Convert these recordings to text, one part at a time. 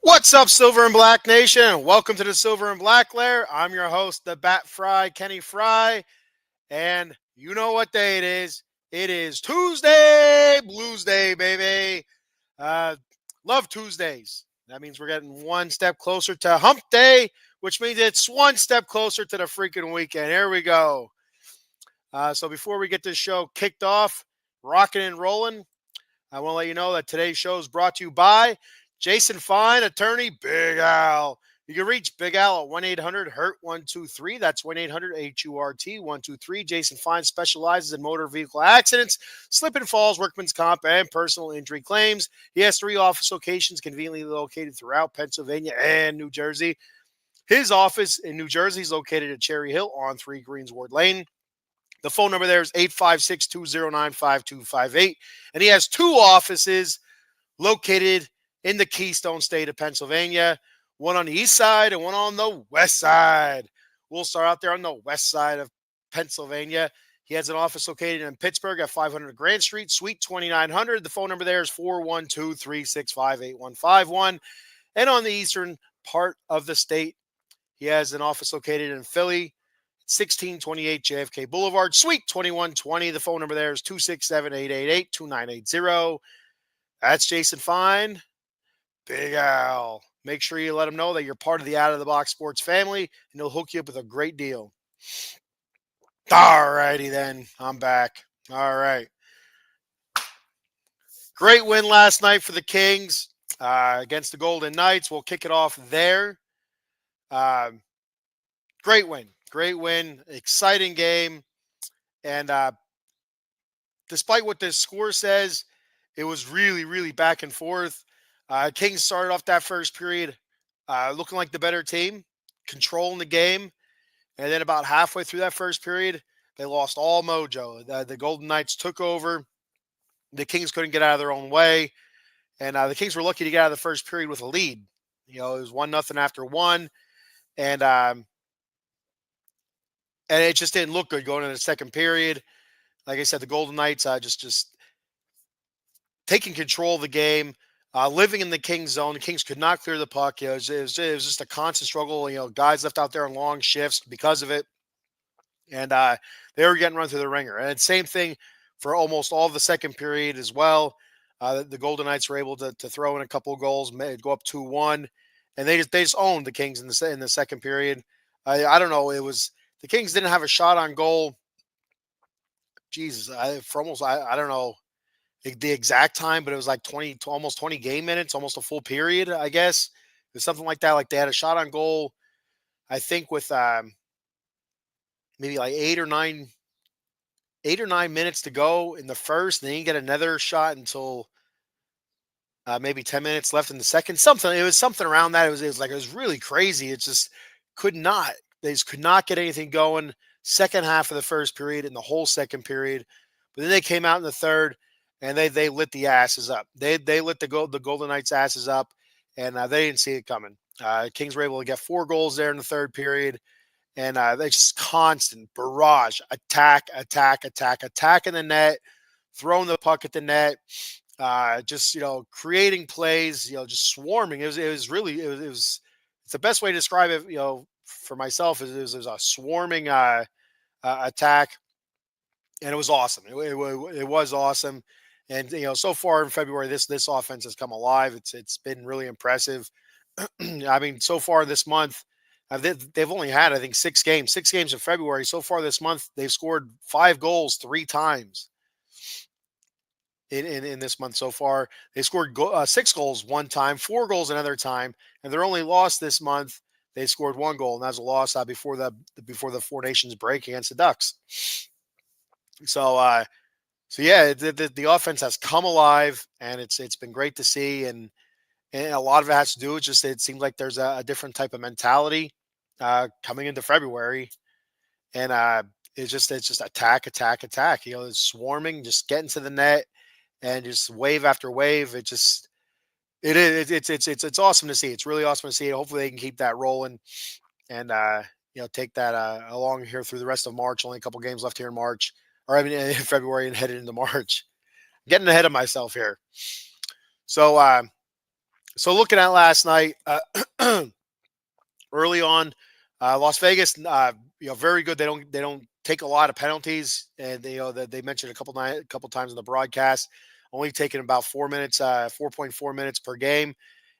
What's up, Silver and Black Nation? Welcome to the Silver and Black Lair. I'm your host, the Bat Fry, Kenny Frie, and you know what day it is. It is Tuesday, Blues Day, baby. Uh, love Tuesdays. That means we're getting one step closer to Hump Day, which means it's one step closer to the freaking weekend. Here we go. So before we get this show kicked off, rocking and rolling, I want to let you know that today's show is brought to you by Jason Fine, attorney Big Al. You can reach Big Al at 1-800-HURT-123. That's 1-800-HURT-123. Jason Fine specializes in motor vehicle accidents, slip and falls, workman's comp, and personal injury claims. He has 3 office locations conveniently located throughout Pennsylvania and New Jersey. His office in New Jersey is located at Cherry Hill on 3 Greensward Lane. The phone number there is 856-209-5258. And he has 2 offices located in the Keystone State of Pennsylvania, one on the east side and one on the west side. We'll start out there on the west side of Pennsylvania. He has an office located in Pittsburgh at 500 Grand Street, Suite 2900. The phone number there is 412-365-8151. And on the eastern part of the state, he has an office located in Philly, 1628 JFK Boulevard, Suite 2120. The phone number there is 267-888-2980. That's Jason Fine, Big Al. Make sure you let him know that you're part of the Out of the Box Sports family, and he'll hook you up with a great deal. All righty then. I'm back. All right. Great win last night for the Kings against the Golden Knights. We'll kick it off there. Great win. Great win. Exciting game. And despite what the score says, it was really, really back and forth. Kings started off that first period looking like the better team, controlling the game. And then about halfway through that first period, they lost all mojo. The Golden Knights took over. The Kings couldn't get out of their own way. And the Kings were lucky to get out of the first period with a lead. You know, it was 1-0 after one. And it just didn't look good going into the second period. Like I said, the Golden Knights just taking control of the game, living in the Kings zone. The Kings could not clear the puck. It was just a constant struggle. You know, guys left out there on long shifts because of it. And they were getting run through the ringer. And same thing for almost all of the second period as well. The Golden Knights were able to throw in a couple of goals, go up 2-1. And they just owned the Kings in the second period. I don't know. It was the Kings didn't have a shot on goal. Jesus, for almost I don't know the exact time, but it was like 20 to almost 20 game minutes, almost a full period, I guess. It was something like that. Like they had a shot on goal, I think, with maybe like 8 or 9 minutes to go in the first. And then you get another shot until maybe 10 minutes left in the second. Something. It was something around that. It was really crazy. It just they just could not get anything going. Second half of the first period and the whole second period. But then they came out in the third and they lit the asses up. They lit the Golden Knights asses up, and they didn't see it coming. Kings were able to get 4 goals there in the third period, and they just constant barrage, attack in the net, throwing the puck at the net, just creating plays, just swarming. It's the best way to describe it, for myself is a swarming attack, and it was awesome. It was awesome. And so far in February, this offense has come alive. It's been really impressive. I mean, so far this month, they've only had, I think, 6 games in February. So far this month, they've scored 5 goals 3 times in this month so far. They scored 6 goals 1 time, 4 goals another time, and their only loss this month, they scored 1 goal, and that was a loss before the 4 Nations break against the Ducks. So yeah, the offense has come alive, and it's been great to see, and a lot of it has to do with just it seems like there's a different type of mentality coming into February, and it's just attack. It's swarming, just getting to the net, and just wave after wave. It's awesome to see. It's really awesome to see. Hopefully they can keep that rolling, and take that along here through the rest of March. Only a couple games left here in March. Or I mean, in February and headed into March. Getting ahead of myself here. So So looking at last night, early on, Las Vegas, very good. They don't take a lot of penalties, and they mentioned a couple times in the broadcast, only taking about 4 minutes, 4.4 minutes per game.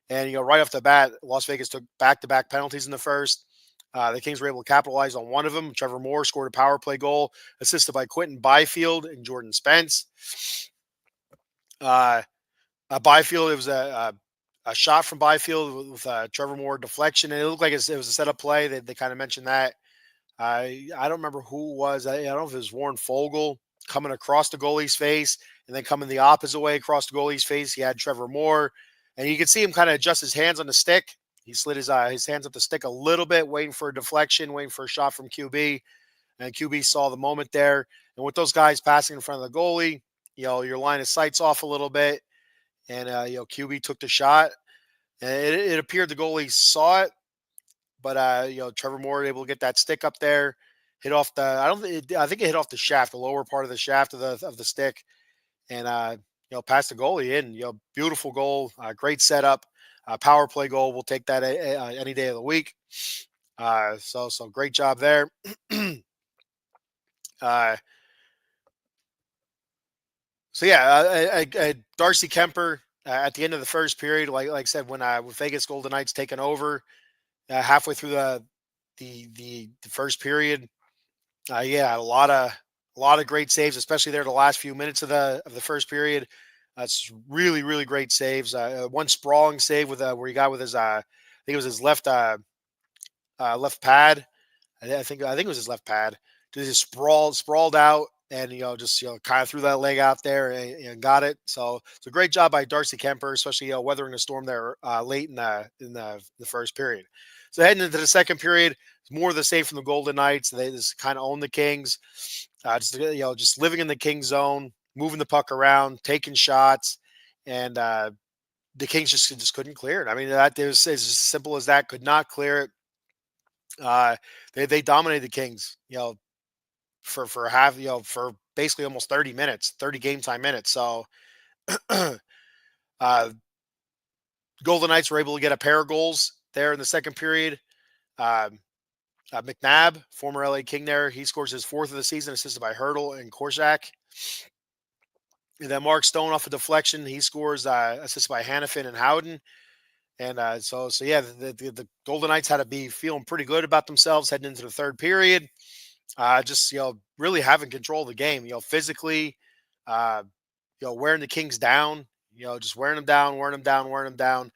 And right off the bat, Las Vegas took back-to-back penalties in the first. The Kings were able to capitalize on one of them. Trevor Moore scored a power play goal, assisted by Quentin Byfield and Jordan Spence. Uh, Byfield, it was a shot from Byfield with Trevor Moore deflection, and it looked like it was a setup play. They kind of mentioned that. I don't remember who it was. I don't know if it was Warren Fogle coming across the goalie's face and then coming the opposite way across the goalie's face. He had Trevor Moore, and you could see him kind of adjust his hands on the stick. He slid his hands up the stick a little bit, waiting for a deflection, waiting for a shot from QB. And QB saw the moment there. And with those guys passing in front of the goalie, your line of sight's off a little bit, and QB took the shot. And it appeared the goalie saw it, but Trevor Moore able to get that stick up there, hit off the. I think it hit off the shaft, the lower part of the shaft of the stick, and past the goalie in. Beautiful goal, great setup, power play goal. We'll take that any day of the week. So great job there. uh, so yeah, Darcy Kemper at the end of the first period, like I said, when Vegas Golden Knights taken over halfway through the first period. Yeah, a lot of great saves, especially there the last few minutes of the first period. That's really great saves. One sprawling save where he got with his I think it was his left pad. I think it was his left pad. Just sprawled out, and just kind of threw that leg out there and got it. So it's a great job by Darcy Kemper, especially weathering the storm there late in the first period. So heading into the second period, it's more of the same from the Golden Knights. They just kind of own the Kings, just living in the King zone, moving the puck around, taking shots, and the Kings just couldn't clear it. I mean, that it was as simple as that. Could not clear it. Uh, they dominated the Kings, for half, for basically almost 30 minutes, 30 game time minutes. So, uh, Golden Knights were able to get a pair of goals there in the second period. Um, McNabb, former LA King, there he scores his fourth of the season, assisted by Hurdle and Korczak. And then Mark Stone off a deflection, he scores assisted by Hannafin and Howden. And so yeah, the Golden Knights had to be feeling pretty good about themselves heading into the third period. Just really having control of the game. Physically, uh, wearing the Kings down. Just wearing them down, wearing them down, wearing them down.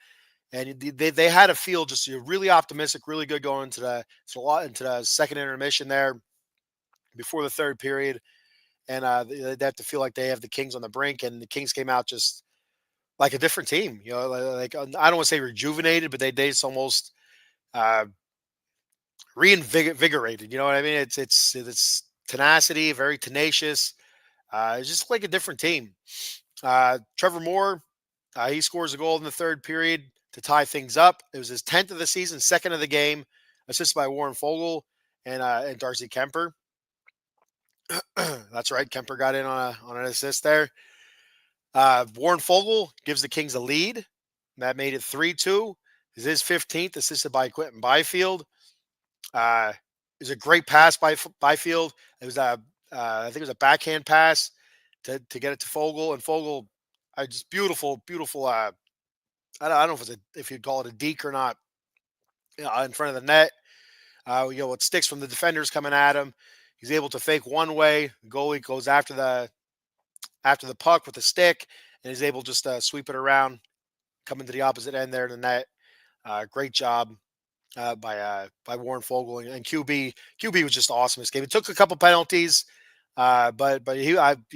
And they had a feel just really optimistic, really good going into the second intermission there before the third period. And they have to feel like they have the Kings on the brink, and the Kings came out just like a different team. I don't want to say rejuvenated, but they just almost uh, reinvigorated. You know what I mean? It's tenacity, very tenacious. It's just like a different team. Trevor Moore, he scores a goal in the third period to tie things up. It was his 10th of the season, second of the game, assisted by Warren Fogle and Darcy Kemper. That's right, Kemper got in on an assist there. Warren Fogle gives the Kings a lead. That made it 3-2. This is his 15th, assisted by Quentin Byfield. Uh, it was a great pass by Byfield. It was I think it was a backhand pass to get it to Fogle, and Fogle, just beautiful. I don't know if you'd call it a deke or not. In front of the net, with sticks from the defenders coming at him, he's able to fake one way. The goalie goes after the puck with a stick, and is able just to sweep it around, coming to the opposite end there in the net. Great job by Warren Fogle and QB. QB was just awesome this game. It took a couple penalties, but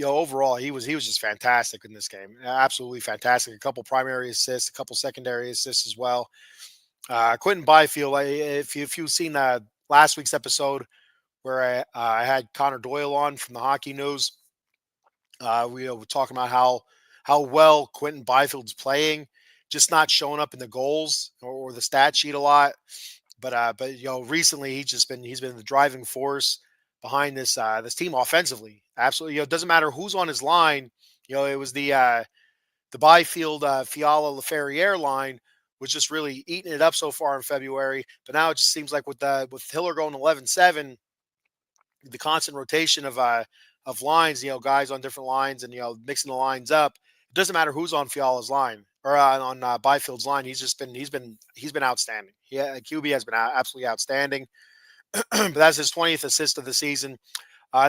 overall he was just fantastic in this game. Absolutely fantastic. A couple primary assists, a couple secondary assists as well. Quentin Byfield. If you've seen last week's episode where I had Connor Doyle on from the Hockey News, we were talking about how well Quentin Byfield's playing, just not showing up in the goals or the stat sheet a lot. But recently he's been the driving force behind this team offensively. Absolutely, it doesn't matter who's on his line. It was the Byfield Fiala LaFerriere line was just really eating it up so far in February. But now it just seems like with Hiller going 11-7, the constant rotation of lines, guys on different lines, and mixing the lines up. It doesn't matter who's on Fiala's line or on Byfield's line. He's been outstanding. QB has been absolutely outstanding. But that's his 20th assist of the season.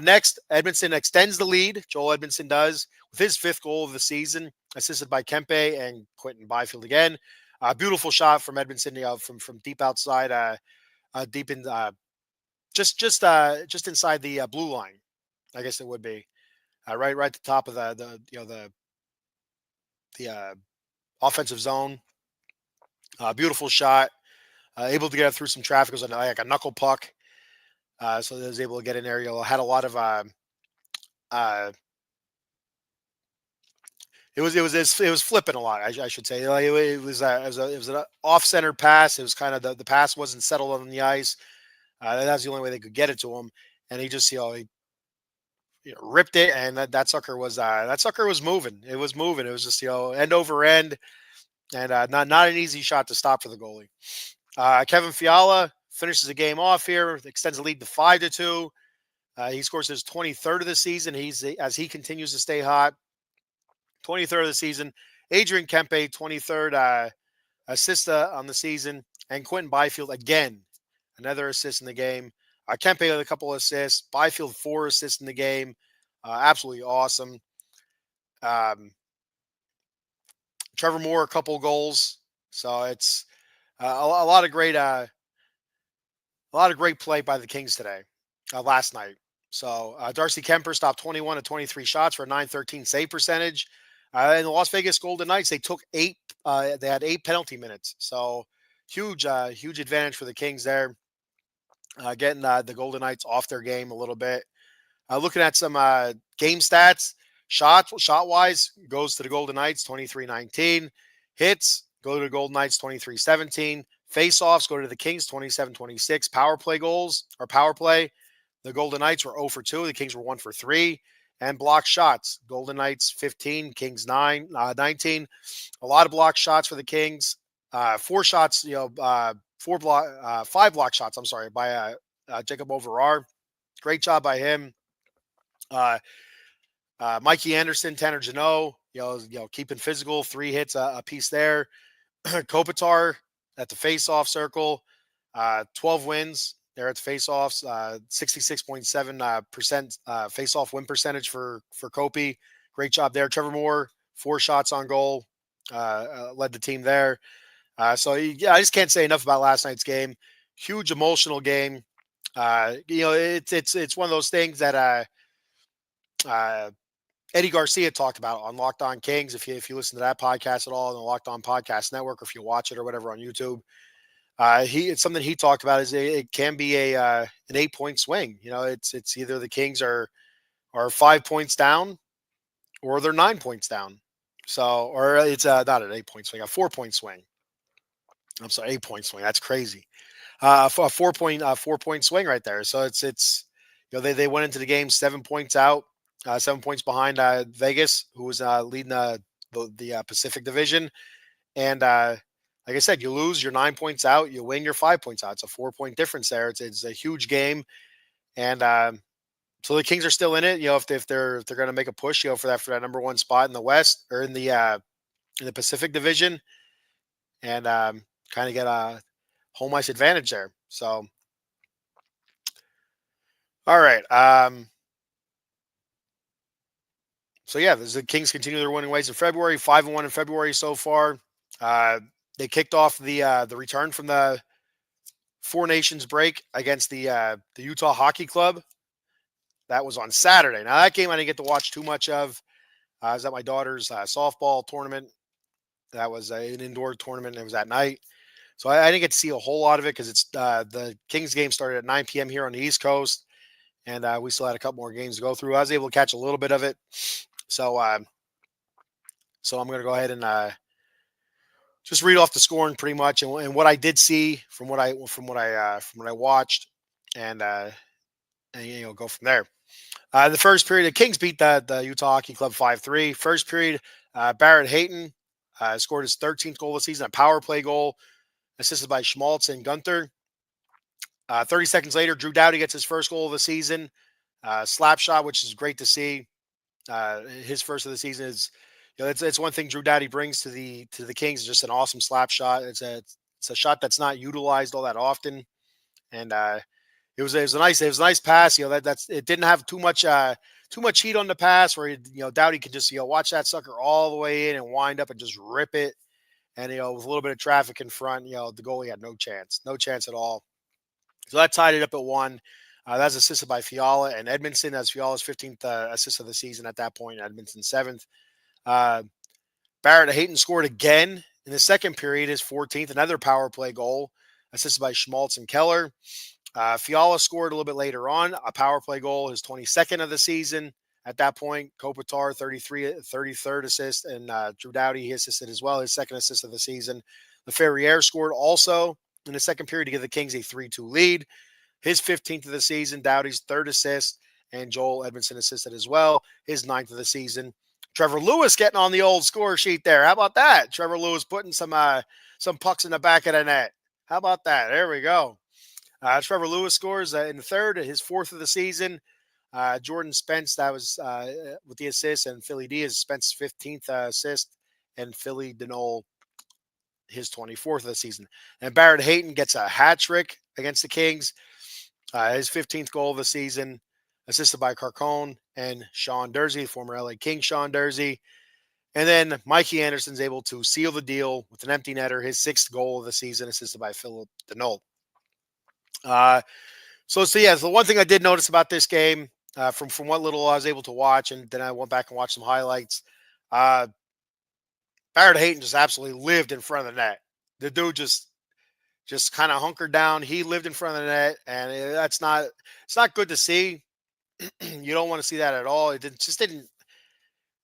Next, Edmondson extends the lead. Joel Edmondson does with his fifth goal of the season, assisted by Kempe and Quentin Byfield again. Beautiful shot from Edmondson, from deep outside, deep in, just inside the blue line. I guess it would be right at the top of the offensive zone. Beautiful shot. Able to get it through some traffic. It was like a knuckle puck. So they was able to get in there. Had a lot of uh, it was flipping a lot. I should say. Like, it was an off center pass. It was kind of the pass wasn't settled on the ice. That's the only way they could get it to him, and he just he ripped it, and that sucker was moving. It was moving. It was just end over end, and not an easy shot to stop for the goalie. Kevin Fiala finishes the game off here, extends the lead to 5-2. He scores his 23rd of the season. As he continues to stay hot. 23rd of the season. Adrian Kempe, 23rd assist on the season. And Quentin Byfield, again, another assist in the game. Kempe with a couple assists. Byfield, 4 assists in the game. Absolutely awesome. Trevor Moore, a couple goals. So it's a lot of great play by the Kings today, last night. So Darcy Kemper stopped 21 of 23 shots for a 913 save percentage. And the Las Vegas Golden Knights, they took 8. They had 8 penalty minutes. So huge advantage for the Kings there, getting the Golden Knights off their game a little bit. Looking at some game stats, shot wise goes to the Golden Knights 23-19. Hits go to the Golden Knights 23-17. Face-offs go to the Kings 27-26. Power play goals or power play, the Golden Knights were 0 for 2. The Kings were 1 for 3. And block shots, Golden Knights 15, Kings 19. A lot of block shots for the Kings. 4 shots, 5 block shots. I'm sorry, by Jacob Overar. Great job by him. Mikey Anderson, Tanner Janot, keeping physical, 3 hits a piece there. Kopitar at the face-off circle, 12 wins there at the face-offs, 66.7% face-off win percentage for Kopi. Great job there. Trevor Moore, 4 shots on goal, led the team there. So yeah, I just can't say enough about last night's game. Huge emotional game. It's one of those things that Eddie Garcia talked about on Locked On Kings. If you listen to that podcast at all on the Locked On Podcast Network, or if you watch it or whatever on YouTube, it's something he talked about. Is it can be an 8-point swing. It's either the Kings are 5 points down, or they're 9 points down. So, or it's not an 8-point swing, a 4-point swing. I'm sorry, 8-point swing. That's crazy. A 4-point swing right there. So it's they went into the game 7 points out. 7 points behind Vegas, who was leading the Pacific Division. And like I said, you lose, you're 9 points out. You win, you're 5 points out. It's a 4-point difference there. It's a huge game. And so the Kings are still in it. If they're going to make a push, for that number 1 spot in the West, or in the Pacific Division, and kind of get a home ice advantage there. So, all right. So yeah, the Kings continue their winning ways in February, 5-1 in February so far. They kicked off the return from the Four Nations break against the Utah Hockey Club. That was on Saturday. Now that game I didn't get to watch too much of. I was at my daughter's softball tournament. That was an indoor tournament. It was at night, so I didn't get to see a whole lot of it because it's the Kings game started at 9 p.m. here on the East Coast, and we still had a couple more games to go through. I was able to catch a little bit of it. So I'm going to go ahead and just read off the scoring pretty much, and what I did see from what I watched, and go from there. The first period, the Kings beat the Utah Hockey Club 5-3. First period, Barrett Hayton scored his 13th goal of the season, a power play goal, assisted by Schmaltz and Gunther. 30 seconds later, Drew Doughty gets his first goal of the season, slap shot, which is great to see. His first of the season is, it's one thing Drew Doughty brings to the Kings, just an awesome slap shot. It's a shot that's not utilized all that often, and it was a nice pass. That's it didn't have too much heat on the pass where Doughty could just watch that sucker all the way in and wind up and just rip it. And with a little bit of traffic in front, the goalie had no chance at all. So that tied it up at one. That's assisted by Fiala and Edmondson. That's Fiala's 15th assist of the season at that point. Edmondson's 7th. Uh, Barrett Hayton scored again in the second period, his 14th, another power play goal, assisted by Schmaltz and Keller. Fiala scored a little bit later on, a power play goal, his 22nd of the season. At that point, Kopitar, 33rd assist, and Drew Doughty, he assisted as well, his second assist of the season. LeFerrier scored also in the second period to give the Kings a 3-2 lead. His 15th of the season, Doughty's third assist, and Joel Edmondson assisted as well, his ninth of the season. Trevor Lewis getting on the old score sheet there. How about that? Trevor Lewis putting some pucks in the back of the net. How about that? There we go. Trevor Lewis scores in the third, his fourth of the season. Jordan Spence, that was with the assist, and Philly D is Spence's 15th assist, and Philly Denol, his 24th of the season. And Barrett Hayton gets a hat trick against the Kings, his 15th goal of the season, assisted by Carcone and Sean Dursey, former LA King Sean Dursey. And then Mikey Anderson's able to seal the deal with an empty netter, his sixth goal of the season, assisted by Philip Denol. So yeah, the one thing I did notice about this game, from what little I was able to watch, and then I went back and watched some highlights. Barrett Hayton just absolutely lived in front of the net. The dude just kind of hunkered down. He lived in front of the net, and it's not good to see. You don't want to see that at all. Just didn't.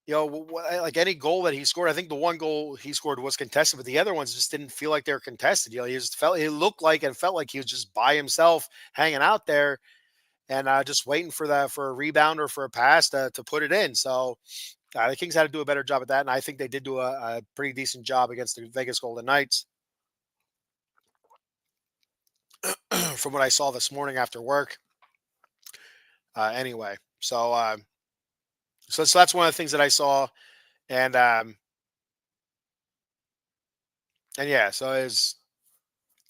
Like any goal that he scored, I think the one goal he scored was contested, but the other ones just didn't feel like they were contested. He looked like and felt like he was just by himself hanging out there and just waiting for a rebound or for a pass to put it in. So the Kings had to do a better job at that, and I think they did do a pretty decent job against the Vegas Golden Knights. From what I saw this morning after work. Anyway, so that's one of the things that I saw, and yeah, so it's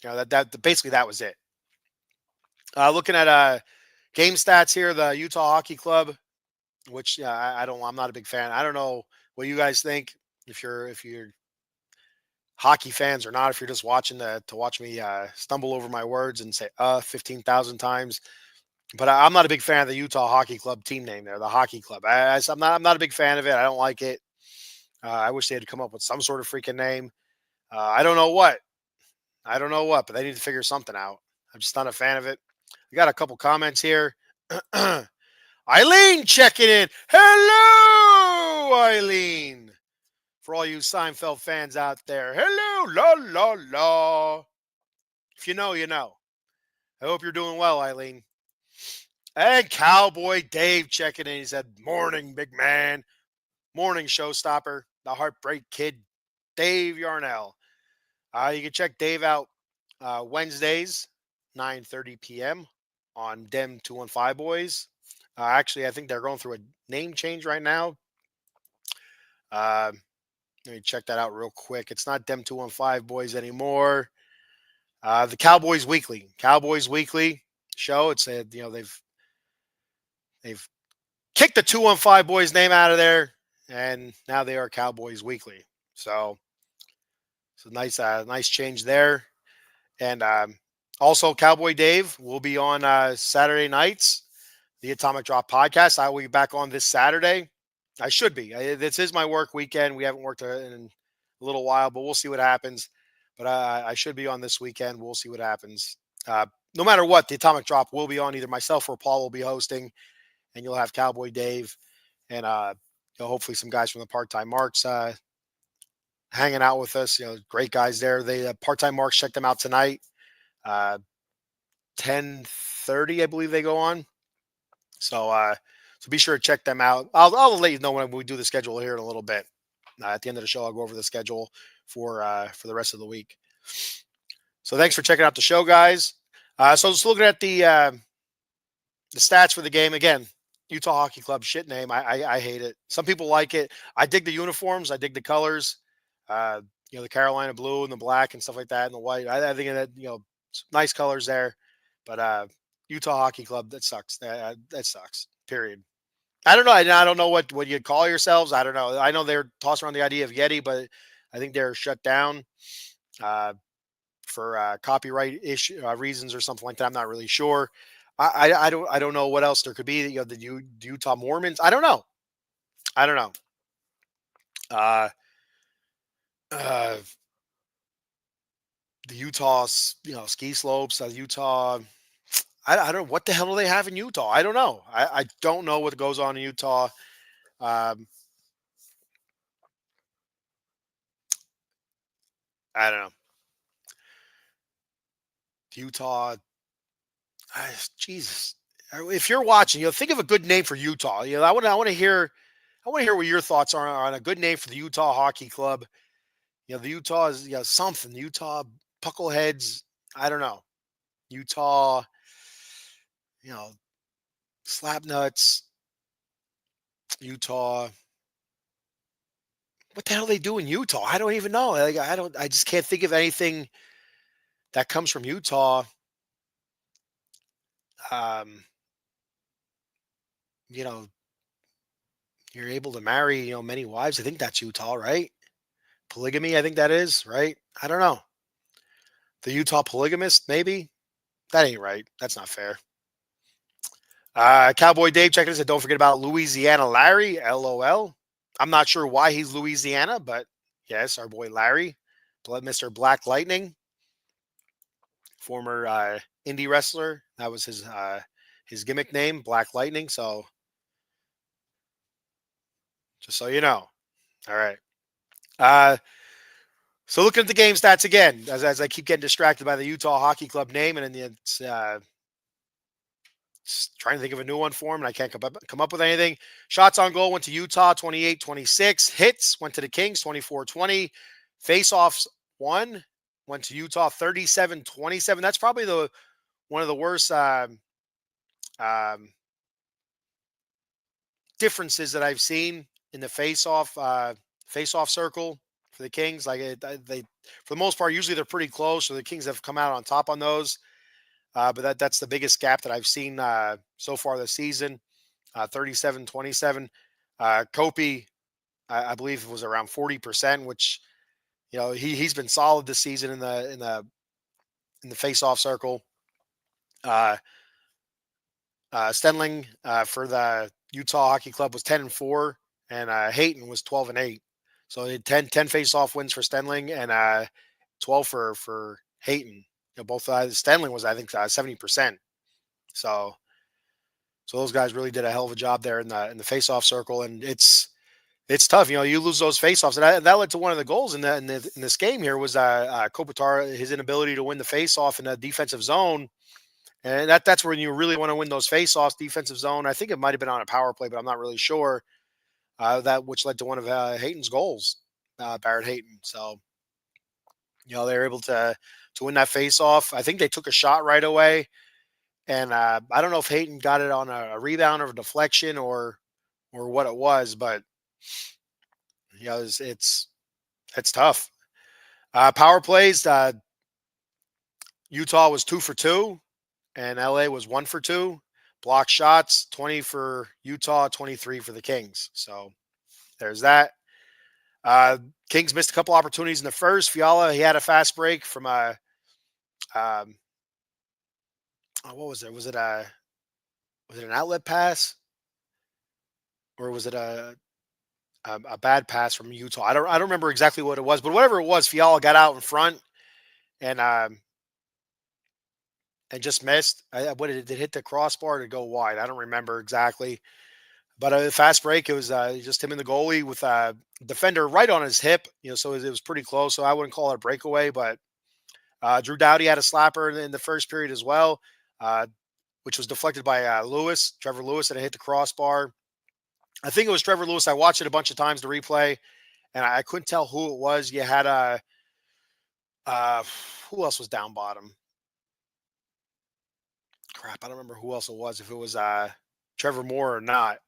that basically that was it. Looking at game stats here, the Utah Hockey Club, which I'm not a big fan. I don't know what you guys think, if you're hockey fans or not, if you're just watching to watch me stumble over my words and say 15,000 times. But I'm not a big fan of the Utah Hockey Club team name there, the Hockey Club. I'm not a big fan of it. I don't like it. I wish they had come up with some sort of freaking name. I don't know what. But they need to figure something out. I'm just not a fan of it. We got a couple comments here. Eileen checking in. Hello, Eileen. For all you Seinfeld fans out there. Hello, la, la, la. If you know, you know. I hope you're doing well, Eileen. And Cowboy Dave checking in. He said, morning, big man. Morning, showstopper. The Heartbreak Kid, Dave Yarnell. You can check Dave out Wednesdays, 9:30 p.m. on Dem 215 Boys. Actually, I think they're going through a name change right now. Let me check that out real quick. It's not Dem 215 Boys anymore. The Cowboys Weekly show. It's they've kicked the 215 Boys name out of there, and now they are Cowboys Weekly. So nice change there. And also, Cowboy Dave will be on Saturday nights, the Atomic Drop podcast. I will be back on this Saturday. I should be. This is my work weekend. We haven't worked in a little while, but we'll see what happens. But I should be on this weekend. We'll see what happens. No matter what, the Atomic Drop will be on. Either myself or Paul will be hosting, and you'll have Cowboy Dave and hopefully some guys from the Part-Time Marks hanging out with us. Great guys there. They Part-Time Marks, check them out tonight. 10:30, I believe they go on. So be sure to check them out. I'll let you know when we do the schedule here in a little bit. At the end of the show, I'll go over the schedule for the rest of the week. So thanks for checking out the show, guys. So just looking at the stats for the game again. Utah Hockey Club, shit name. I hate it. Some people like it. I dig the uniforms. I dig the colors. Uh, the Carolina blue and the black and stuff like that, and the white. I think that nice colors there. But Utah Hockey Club, that sucks. That sucks. Period. I don't know. I don't know what you call yourselves. I don't know. I know they're tossing around the idea of Yeti, but I think they're shut down uh, for copyright issue reasons or something like that. I'm not really sure. I don't know what else there could be. The Utah Mormons. I don't know. I don't know. Uh, uh, the Utah ski slopes. Utah. I don't know what the hell do they have in Utah. I don't know. I don't know what goes on in Utah. Um, I don't know. Utah. Jesus. If you're watching, think of a good name for Utah. I want to hear what your thoughts are on a good name for the Utah Hockey Club. The Utah is something. The Utah Puckleheads. I don't know. Utah, you know, Slapnuts. Utah. What the hell they do in Utah? I don't even know. I don't. I just can't think of anything that comes from Utah. Um, you know, you're able to marry many wives. I think that's Utah, right? Polygamy. I think that is right. I don't know. The Utah polygamist, maybe that ain't right. That's not fair. Cowboy Dave checking us. Don't forget about Louisiana Larry. LOL. I'm not sure why he's Louisiana, but yes, our boy Larry, Mr. Black Lightning, former indie wrestler. That was his gimmick name, Black Lightning. So just so you know. All right. Uh, so looking at the game stats again, as I keep getting distracted by the Utah Hockey Club name, and then it's trying to think of a new one for him, and I can't come up with anything. Shots on goal went to Utah, 28-26. Hits went to the Kings, 24-20. Face-offs went to Utah, 37-27. That's probably one of the worst um, differences that I've seen in the face-off circle for the Kings. Like they, for the most part, usually they're pretty close, so the Kings have come out on top on those. But that's the biggest gap that I've seen so far this season. 37-27. Kopi, I believe, was around 40%, which he's been solid this season in the face-off circle. Stenling for the Utah Hockey Club was 10-4, and Hayton was 12-8. So 10 face-off wins for Stenling and 12 for Hayton. Both Stenling was, I think, 70%. So those guys really did a hell of a job there in the face-off circle, and it's tough. You lose those face-offs, and that led to one of the goals in this game here was Kopitar, his inability to win the face-off in the defensive zone, and that's when you really want to win those face-offs, defensive zone. I think it might have been on a power play, but I'm not really sure. That which led to one of Hayton's goals, Barrett Hayton. So they were able to win that face-off. I think they took a shot right away. And I don't know if Hayton got it on a rebound or a deflection or what it was, but it's tough. Power plays. Utah was 2 for 2, and LA was 1 for 2. Block shots 20 for Utah, 23 for the Kings. So there's that. Kings missed a couple opportunities in the first. Fiala, he had a fast break from what was it? Was it an outlet pass, or was it a bad pass from Utah? I don't remember exactly what it was, but whatever it was, Fiala got out in front and just missed. What did it hit the crossbar to go wide? I don't remember exactly, but a fast break. It was just him and the goalie with defender right on his hip. So it was pretty close. So I wouldn't call it a breakaway, but Drew Doughty had a slapper in the first period as well, which was deflected by Trevor Lewis, and it hit the crossbar. I think it was Trevor Lewis. I watched it a bunch of times, the replay, and I couldn't tell who it was. You had a uh, who else was down bottom? Crap, I don't remember who else it was. If it was Trevor Moore or not.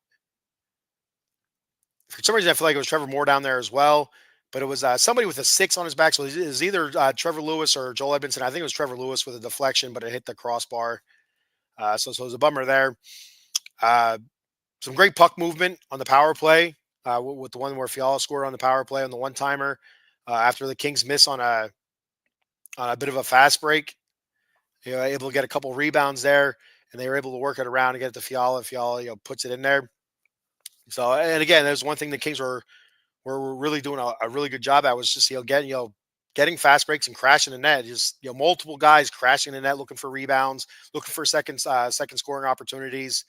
For some reason, I feel like it was Trevor Moore down there as well. But it was somebody with a six on his back. So it was either Trevor Lewis or Joel Edmondson. I think it was Trevor Lewis with a deflection, but it hit the crossbar. So it was a bummer there. Uh, some great puck movement on the power play with the one where Fiala scored on the power play on the one timer after the Kings miss on a bit of a fast break. Able to get a couple rebounds there, and they were able to work it around and get it to Fiala. Fiala, puts it in there. So, and again, there's one thing the Kings were really doing a really good job at was just getting fast breaks and crashing the net. Just multiple guys crashing the net, looking for rebounds, looking for second scoring opportunities,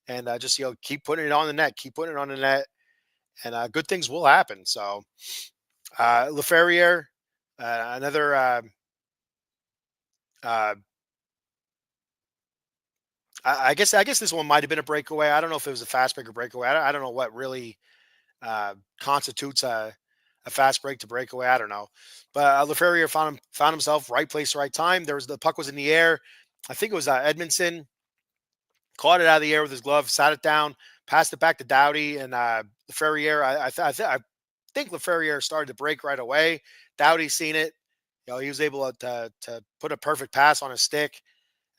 and just keep putting it on the net, keep putting it on the net, and good things will happen. So, Leferrier, another. Uh, I guess this one might have been a breakaway. I don't know if it was a fast break or breakaway. I don't know what really constitutes a fast break to breakaway. I don't know, but Leferrier found himself right place, right time. The puck was in the air. I think it was Edmondson caught it out of the air with his glove, sat it down, passed it back to Doughty and Leferrier. I think Leferrier started to break right away. Doughty seen it. He was able to put a perfect pass on a stick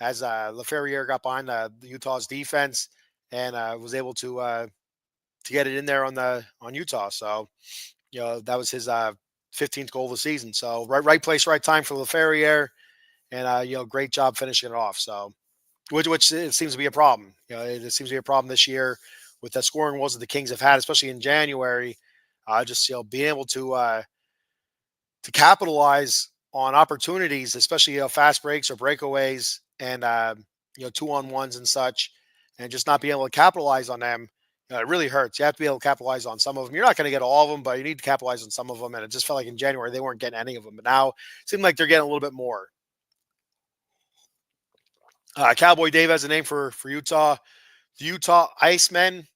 as Leferrier got behind the Utah's defense and was able to get it in there on Utah. So that was his 15th goal of the season. So right place, right time for Leferrier, and great job finishing it off. So which it seems to be a problem. It seems to be a problem this year with the scoring woes that the Kings have had, especially in January. Just being able to capitalize on opportunities, especially fast breaks or breakaways, and 2-on-1s and such, and just not being able to capitalize on them. It really hurts. You have to be able to capitalize on some of them. You're not going to get all of them, but you need to capitalize on some of them. And it just felt like in January they weren't getting any of them, but now it seemed like they're getting a little bit more. Cowboy Dave has a name for Utah. The Utah Icemen.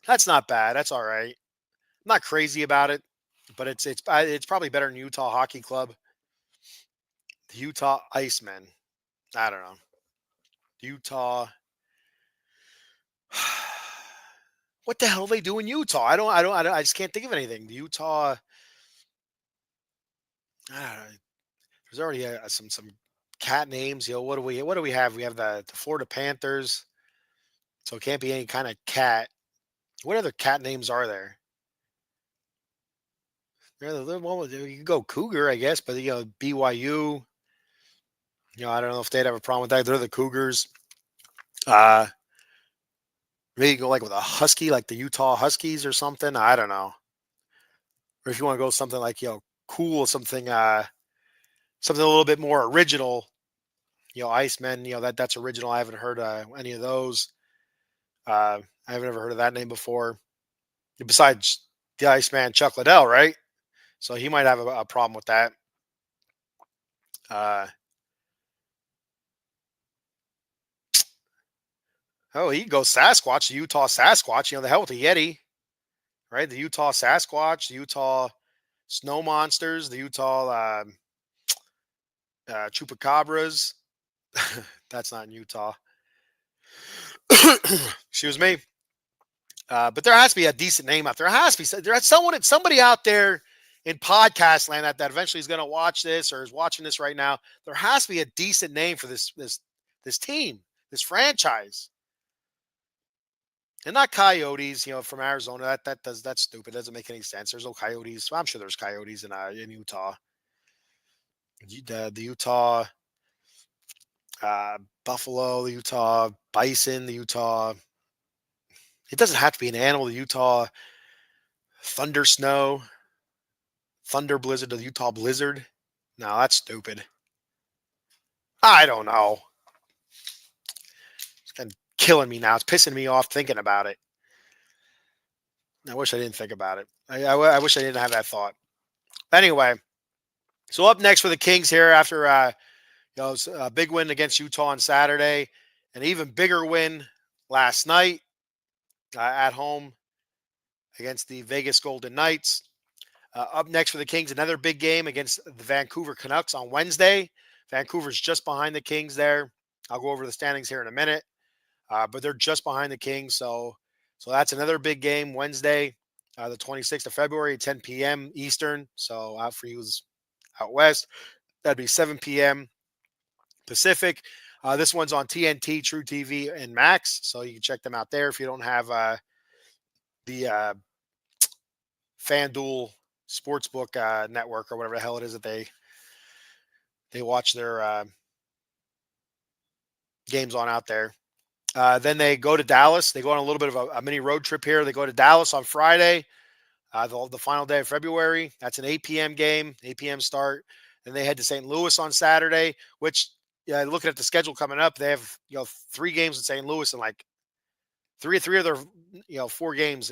That's not bad. That's all right. I'm not crazy about it, but it's probably better than Utah Hockey Club. The Utah Icemen. I don't know. Utah. What the hell do they do in Utah? I just can't think of anything. The Utah. I don't know. There's already some cat names. What do we have? We have the Florida Panthers. So it can't be any kind of cat. What other cat names are there? You can go Cougar, I guess, but BYU. I don't know if they'd have a problem with that. They're the Cougars. Uh, Maybe go like with a Husky, like the Utah Huskies or something. I don't know. Or if you want to go something like cool, something a little bit more original. Icemen. That's original. I haven't heard any of those. I haven't ever heard of that name before. Besides the Iceman Chuck Liddell, right? So he might have a problem with that. Uh, he goes Sasquatch, the Utah Sasquatch. The hell with the Yeti, right? The Utah Sasquatch, the Utah Snow Monsters, the Utah Chupacabras. That's not in Utah. Excuse me. But there has to be a decent name out there. There has to be. There's somebody out there in podcast land that eventually is going to watch this or is watching this right now. There has to be a decent name for this team, this franchise, and not Coyotes. From Arizona. That's stupid. It doesn't make any sense. There's no Coyotes. Well, I'm sure there's Coyotes in Utah. The Utah Buffalo, the Utah Bison, the Utah. It doesn't have to be an animal. The Utah Thunder Snow, Thunder Blizzard, the Utah Blizzard. No, that's stupid. I don't know. It's kind of killing me now. It's pissing me off thinking about it. I wish I didn't think about it. I wish I didn't have that thought. Anyway, so up next for the Kings here after a big win against Utah on Saturday, an even bigger win last night at home against the Vegas Golden Knights. Up next for the Kings, another big game against the Vancouver Canucks on Wednesday. Vancouver's just behind the Kings there. I'll go over the standings here in a minute, but they're just behind the Kings. So that's another big game Wednesday, the 26th of February, 10 p.m. Eastern. So out for you out west, that'd be 7 p.m. Pacific. This one's on TNT, True TV, and Max, so you can check them out there if you don't have the FanDuel Sportsbook network or whatever the hell it is that they watch their games on out there. Then they go to Dallas. They go on a little bit of a mini road trip here. They go to Dallas on Friday, the final day of February. That's an 8 p.m. game, 8 p.m. start. Then they head to St. Louis on Saturday, which, yeah, looking at the schedule coming up, they have 3 games in St. Louis and like three of their 4 games,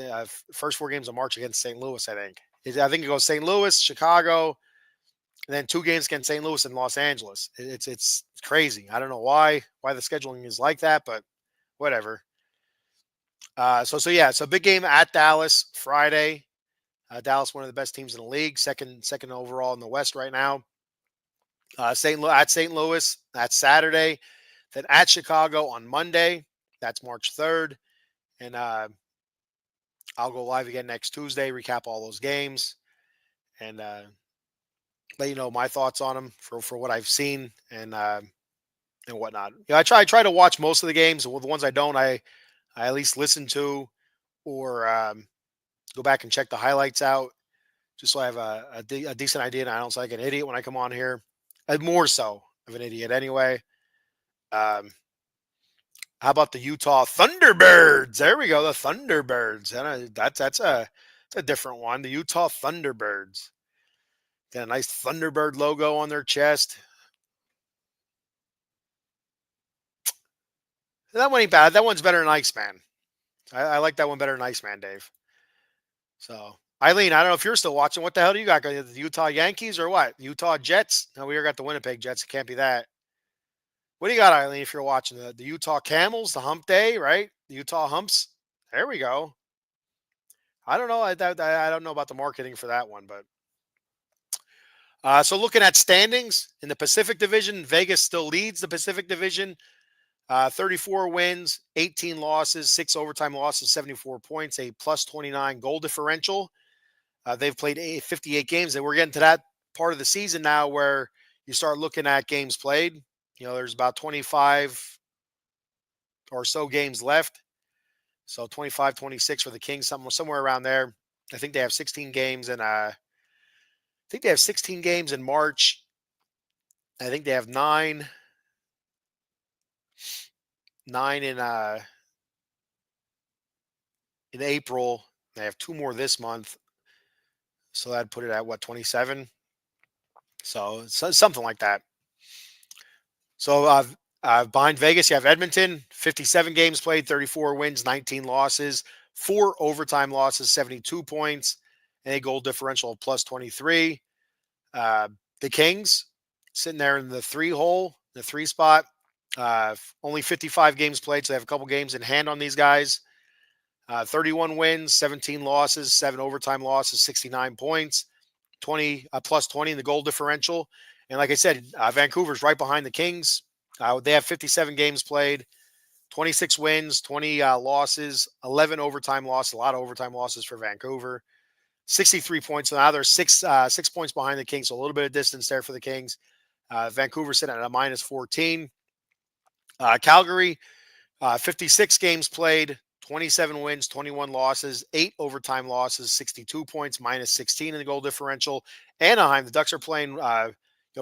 first 4 games of March against St. Louis. I think it goes St. Louis, Chicago, and then 2 games against St. Louis and Los Angeles. It's crazy. I don't know why the scheduling is like that, but whatever. So yeah, so big game at Dallas Friday. Dallas, one of the best teams in the league, second overall in the West right now. St. Louis, that's Saturday. Then at Chicago on Monday, that's March 3rd, and I'll go live again next Tuesday, recap all those games, and let you know my thoughts on them for what I've seen and whatnot. I try to watch most of the games. Well, the ones I don't, I at least listen to or go back and check the highlights out, just so I have a decent idea and I don't sound like an idiot when I come on here. More so of an idiot anyway. How about the Utah Thunderbirds? There we go, the Thunderbirds. And that's a different one. The Utah Thunderbirds. Got a nice Thunderbird logo on their chest. That one ain't bad. That one's better than Iceman. I like that one better than Iceman, Dave. So, Eileen, I don't know if you're still watching. What the hell do you got? The Utah Yankees or what? Utah Jets? No, we already got the Winnipeg Jets. It can't be that. What do you got, Eileen, if you're watching? The Utah Camels, the Hump Day, right? The Utah Humps. There we go. I don't know. I don't know about the marketing for that one, but so looking at standings in the Pacific Division, Vegas still leads the Pacific Division. 34 wins, 18 losses, 6 overtime losses, 74 points, a plus 29 goal differential. They've played 58 games, and we're getting to that part of the season now where you start looking at games played. There's about 25 or so games left. So 25, 26 for the Kings, somewhere around there. I think they have 16 games, and I think they have 16 games in March. I think they have nine in April. They have 2 more this month. So that'd put it at what, 27? So something like that. So behind Vegas, you have Edmonton, 57 games played, 34 wins, 19 losses, 4 overtime losses, 72 points, and a goal differential of plus 23. The Kings sitting there in the 3 hole, the 3 spot. Only 55 games played, so they have a couple games in hand on these guys. 31 wins, 17 losses, 7 overtime losses, 69 points, 20 plus 20 in the goal differential. And like I said, Vancouver's right behind the Kings. They have 57 games played, 26 wins, 20 losses, 11 overtime losses, a lot of overtime losses for Vancouver. 63 points. So now they're 6 points behind the Kings, so a little bit of distance there for the Kings. Vancouver sitting at a minus 14. Calgary, 56 games played, 27 wins, 21 losses, 8 overtime losses, 62 points, minus 16 in the goal differential. Anaheim, the Ducks are playing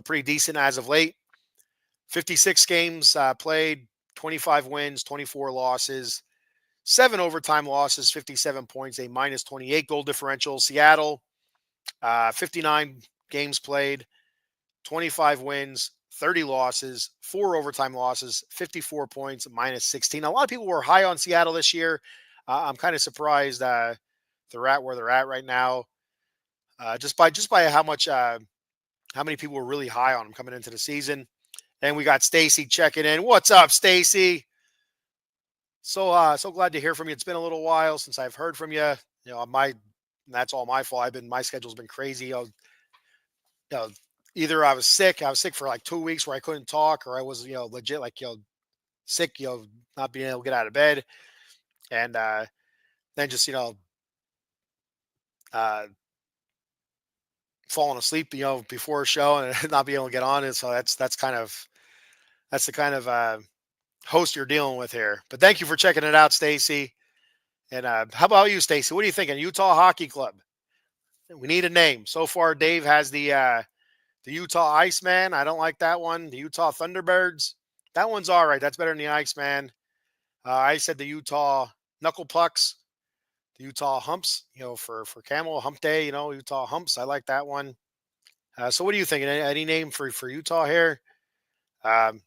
pretty decent as of late. 56 games played, 25 wins, 24 losses, 7 overtime losses, 57 points, a minus 28 goal differential. Seattle, 59 games played, 25 wins, 30 losses, 4 overtime losses, 54 points, minus 16. A lot of people were high on Seattle this year. I'm kind of surprised they're at where they're at right now. Just by how many people were really high on them coming into the season. And we got Stacy checking in. What's up, Stacy? So glad to hear from you. It's been a little while since I've heard from you. My And that's all my fault. My schedule's been crazy. You know, either I was sick for like 2 weeks where I couldn't talk, or I was, legit like, sick, not being able to get out of bed. And then just, uh, falling asleep, before a show and not being able to get on it. So that's the kind of host you're dealing with here. But thank you for checking it out, Stacy. And how about you, Stacy? What are you thinking? Utah Hockey Club. We need a name. So far, Dave has the Utah Iceman. I don't like that one. The Utah Thunderbirds. That one's all right. That's better than the Iceman. I said the Utah Knuckle Pucks. The Utah Humps. For Camel Hump Day. Utah Humps. I like that one. So what do you think? Any name for Utah here? Um,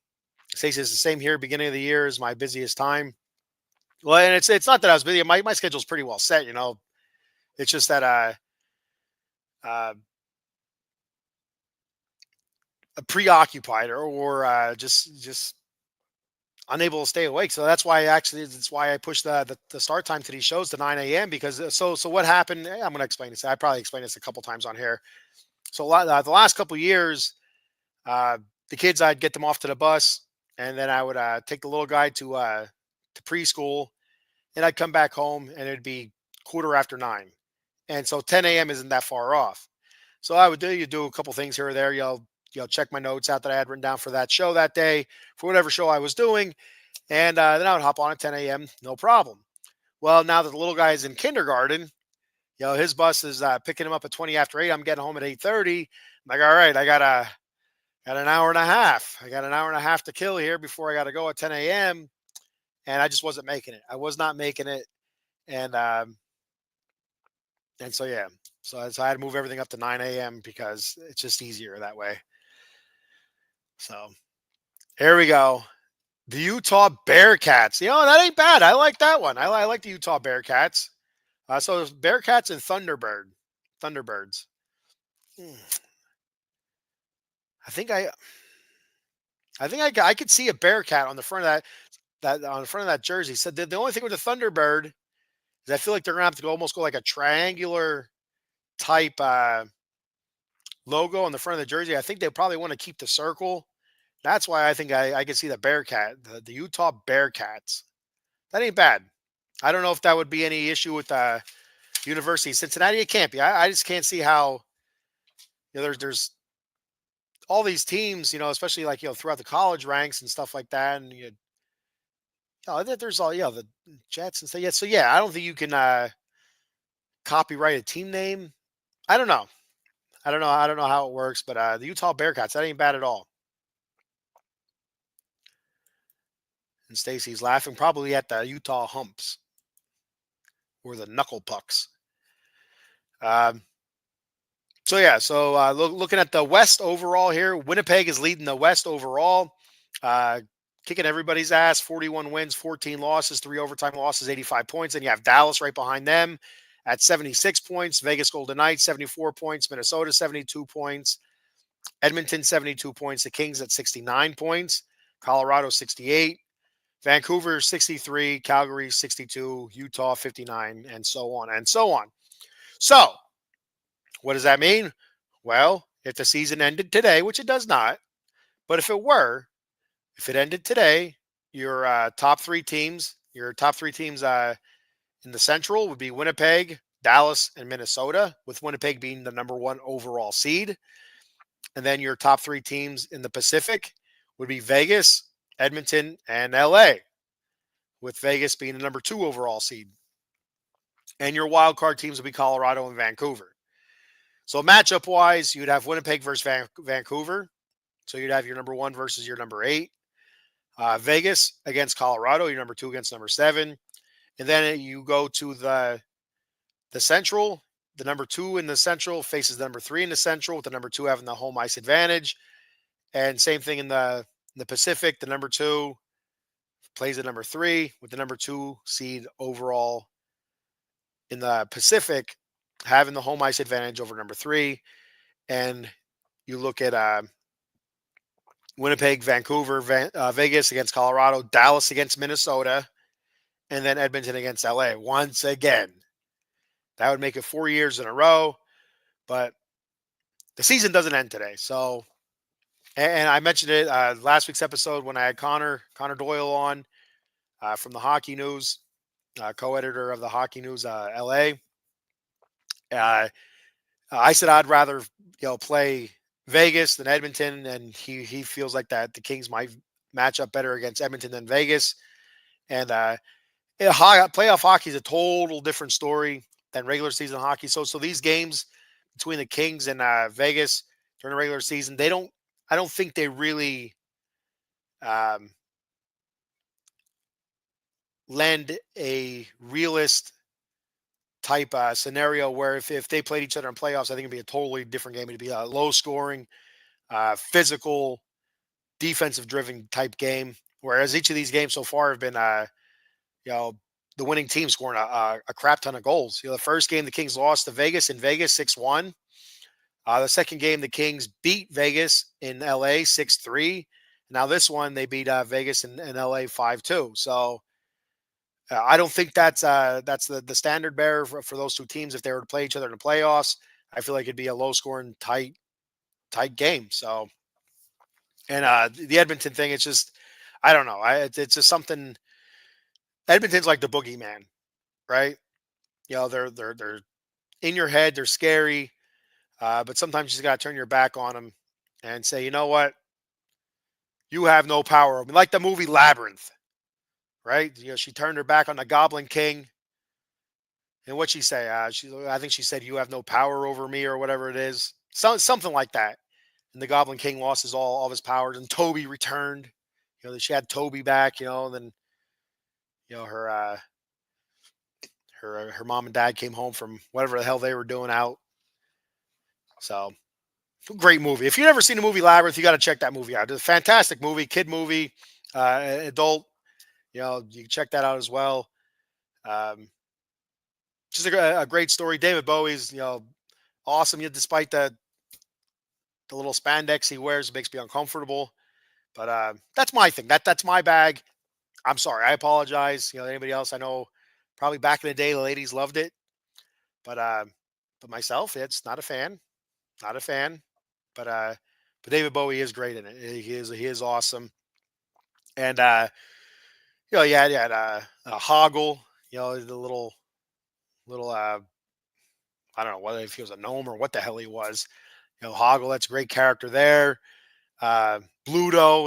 Stacey is the same here. Beginning of the year is my busiest time. Well, and it's not that I was busy. My schedule's pretty well set. It's just that uh, preoccupied or just unable to stay awake. So that's why I pushed the start time to these shows to 9 a.m. because so what happened? I'm going to explain this. I probably explained this a couple times on here. So the last couple of years, uh, the kids, I'd get them off to the bus, and then I would take the little guy to preschool, and I'd come back home, and it'd be quarter after 9, and so 10 a.m. isn't that far off. So I would do a couple things here or there. Check my notes out that I had written down for that show that day, for whatever show I was doing, and then I would hop on at 10 a.m. No problem. Well, now that the little guy is in kindergarten, his bus is picking him up at 20 after 8. I'm getting home at 8:30. I'm like, all right, got an hour and a half. I got an hour and a half to kill here before I got to go at 10 a.m. And I just wasn't making it. I was not making it, and so yeah, so I had to move everything up to 9 a.m. because it's just easier that way. So here we go. The Utah Bearcats. That ain't bad. I like that one. I like the Utah Bearcats. So there's Bearcats and Thunderbirds. Hmm. I think I could see a Bearcat on the front of that on the front of that jersey. So the only thing with the Thunderbird is I feel like they're gonna have to almost go like a triangular type logo on the front of the jersey. I think they probably want to keep the circle. That's why I think I could see the Bearcat, the Utah Bearcats. That ain't bad. I don't know if that would be any issue with University of Cincinnati. It can't be. I just can't see how there's all these teams, especially like throughout the college ranks and stuff like that, and there's all the Jets and stuff. Yeah, so yeah, I don't think you can copyright a team name. I don't know. I don't know how it works, but the Utah Bearcats, that ain't bad at all. And Stacy's laughing probably at the Utah Humps or the Knuckle Pucks. Um, so yeah, so looking at the West overall here, Winnipeg is leading the West overall, uh, kicking everybody's ass. 41 wins, 14 losses, 3 overtime losses, 85 points. And you have Dallas right behind them at 76 points. Vegas Golden Knights 74 points. Minnesota 72 points. Edmonton 72 points. The Kings at 69 points. Colorado 68. Vancouver 63. Calgary 62. Utah 59, and so on and so on. So what does that mean? Well, if the season ended today, which it does not, but if it ended today, your top three teams in the Central would be Winnipeg, Dallas, and Minnesota, with Winnipeg being the number one overall seed. And then your top three teams in the Pacific would be Vegas, Edmonton, and LA, with Vegas being the number two overall seed. And your wild card teams would be Colorado and Vancouver. So matchup wise, you'd have Winnipeg versus Vancouver. So you'd have your number one versus your number 8. Vegas against Colorado, your number 2 against number 7. And then you go to the Central. The number 2 in the Central faces the number 3 in the Central, with the number 2 having the home ice advantage. And same thing in the Pacific. The number 2 plays the number 3, with the number 2 seed overall in the Pacific having the home ice advantage over number 3. And you look at Winnipeg, Vancouver, Vegas against Colorado, Dallas against Minnesota, and then Edmonton against LA. Once again, That would make it 4 years in a row. But the season doesn't end today. So, and I mentioned it last week's episode when I had Connor Doyle on from the Hockey News, co-editor of the Hockey News LA. Uh, I said I'd rather play Vegas than Edmonton, and he feels like that the Kings might match up better against Edmonton than Vegas. And playoff hockey is a total different story than regular season hockey. So these games between the Kings and Vegas during the regular season, they don't. I don't think they really um, lend a realist type scenario where if they played each other in playoffs, I think it'd be a totally different game. It'd be a low scoring, physical, defensive driven type game. Whereas each of these games so far have been, you know, the winning team scoring a crap ton of goals. The first game the Kings lost to Vegas in Vegas 6-1. The second game the Kings beat Vegas in LA 6-3. Now this one they beat Vegas in LA 5-2. So I don't think that's the standard bearer for those two teams if they were to play each other in the playoffs. I feel like it'd be a low scoring tight game. So and the Edmonton thing, it's just I don't know. It's just something. Edmonton's like the boogeyman, right? They're in your head. They're scary, but sometimes you just got to turn your back on them and say, you know what, you have no power over me. Like the movie Labyrinth, right? She turned her back on the Goblin King. And what'd she say? I think she said, "You have no power over me," or whatever it is. Something like that. And the Goblin King lost all of his powers, and Toby returned. She had Toby back. And then her her mom and dad came home from whatever the hell they were doing out. So great movie. If you've never seen the movie Labyrinth, you got to check that movie out. It's a fantastic movie, kid movie, adult. You can check that out as well. Um, just a great story. David Bowie's awesome. Despite the little spandex he wears, it makes me uncomfortable. But that's my thing. That's my bag. I'm sorry. I apologize. Anybody else I know, probably back in the day, the ladies loved it. But myself, it's not a fan. Not a fan. But uh, but David Bowie is great in it. He is awesome. And you had Hoggle. The little I don't know whether if he was a gnome or what the hell he was. Hoggle. That's a great character there. Bluto,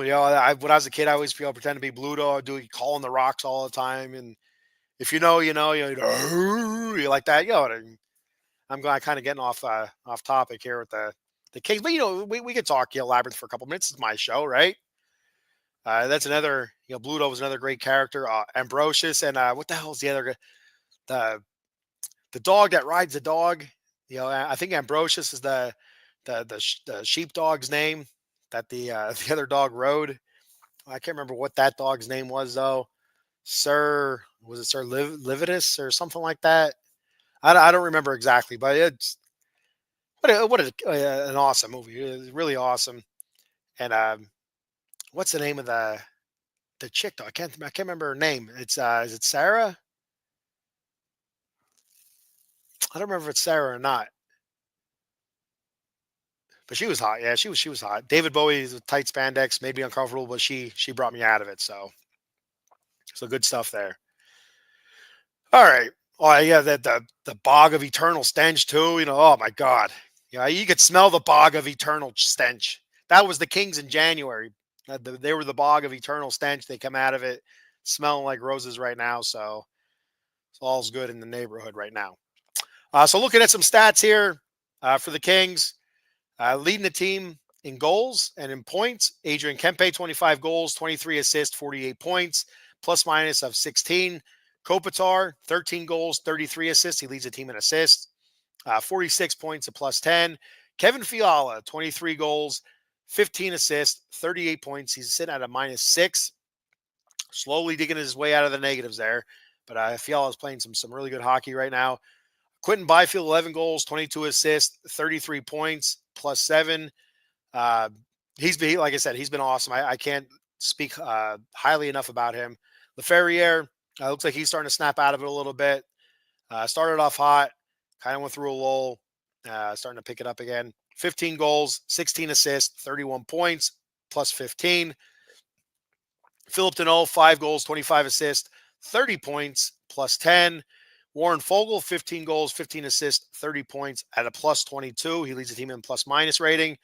when I was a kid, I always pretend to be Bluto. I do calling the rocks all the time, and if you know, you like that. I'm going kind of getting off topic here with the Kings, but we could talk Labyrinth for a couple minutes. It's my show, right? That's another Bluto was another great character. Ambrosius and what the hell is the other the the dog that rides the dog? I think Ambrosius is the sheepdog's name that the the other dog rode. I can't remember what that dog's name was though. Was it Sir Livitus or something like that? I don't remember exactly, but it's an awesome movie. It's really awesome. And what's the name of the chick though? I can't remember her name. It's is it Sarah? I don't remember if it's Sarah or not. But she was hot. Yeah, she was hot. David Bowie's tight spandex made me uncomfortable, but she brought me out of it. So good stuff there. All right. Oh yeah, the bog of eternal stench too. Oh my God. You could smell the bog of eternal stench. That was the Kings in January. They were the bog of eternal stench. They come out of it smelling like roses right now. So all's good in the neighborhood right now. So looking at some stats here for the Kings. Leading the team in goals and in points, Adrian Kempe, 25 goals, 23 assists, 48 points, plus minus of 16. Kopitar, 13 goals, 33 assists. He leads the team in assists, 46 points, a plus 10. Kevin Fiala, 23 goals, 15 assists, 38 points. He's sitting at a minus 6, slowly digging his way out of the negatives there. But Fiala is playing some really good hockey right now. Quentin Byfield, 11 goals, 22 assists, 33 points, plus 7. Like I said, he's been awesome. I can't speak highly enough about him. LaFerriere, looks like he's starting to snap out of it a little bit. Started off hot, Kind of went through a lull, starting to pick it up again. 15 goals, 16 assists, 31 points, plus 15. Philip Deneau, 5 goals, 25 assists, 30 points, plus 10. Warren Fogle, 15 goals, 15 assists, 30 points at a plus 22. He leads the team in plus minus rating.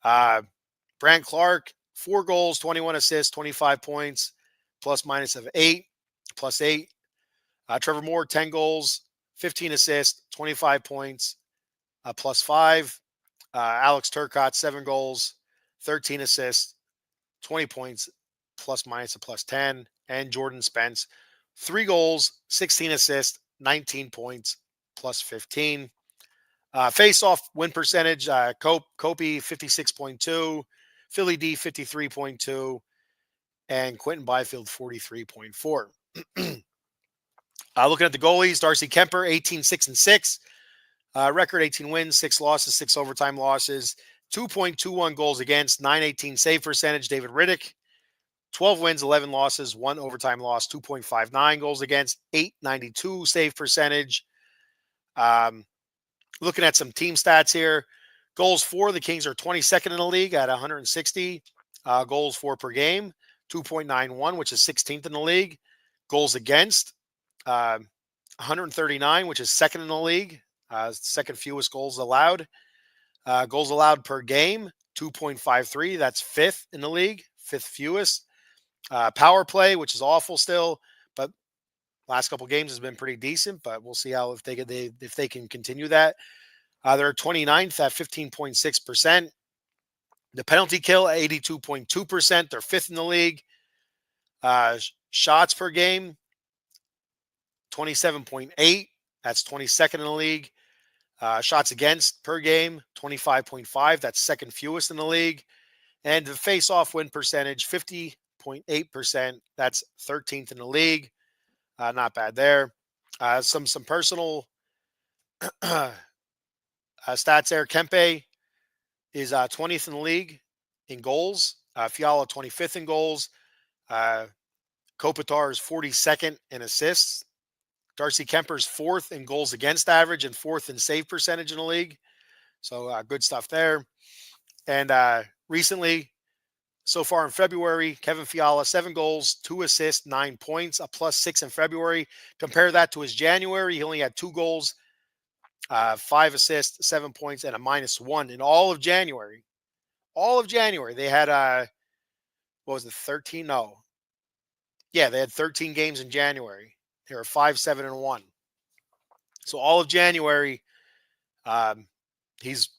Brant Clark, 4 goals, 21 assists, 25 points, plus minus of 8, plus 8. Trevor Moore, 10 goals, 15 assists, 25 points, plus 5. Alex Turcotte, 7 goals, 13 assists, 20 points, plus minus a plus 10. And Jordan Spence, 3 goals, 16 assists, 19 points, plus 15. Face-off win percentage, Kopi 56.2, Philly D 53.2, and Quentin Byfield 43.4. Looking at the goalies, Darcy Kemper 18-6-6, record 18 wins, 6 losses, 6 overtime losses, 2.21 goals against, 918 save percentage. David Riddick 12 wins, 11 losses, 1 overtime loss, 2.59 goals against, 892 save percentage. Looking at some team stats here, goals for the Kings are 22nd in the league at 160 goals for per game, 2.91, which is 16th in the league. Goals against, 139, which is second in the league, second fewest goals allowed. Goals allowed per game, 2.53. That's fifth in the league, fifth fewest. Power play, which is awful still, but last couple games has been pretty decent. But we'll see how if they can continue that. They're 29th at 15.6%. The penalty kill at 82.2%. They're fifth in the league. Shots per game, 27.8. That's 22nd in the league. Shots against per game, 25.5. That's second fewest in the league. And the face-off win percentage, 50.8%. That's 13th in the league. Not bad there. Some personal stats there. Kempe is 20th in the league in goals. Fiala 25th in goals. Kopitar is 42nd in assists. Darcy Kemper's 4th in goals against average and 4th in save percentage in the league. So good stuff there. And recently, so far in February, Kevin Fiala, 7 goals, 2 assists, 9 points, a plus 6 in February. Compare that to his January. He only had 2 goals, 5 assists, 7 points, and a minus 1 in all of January. All of January. They had, what was it, 13? No. Yeah, they had 13 games in January. They were 5-7-1. So all of January, he's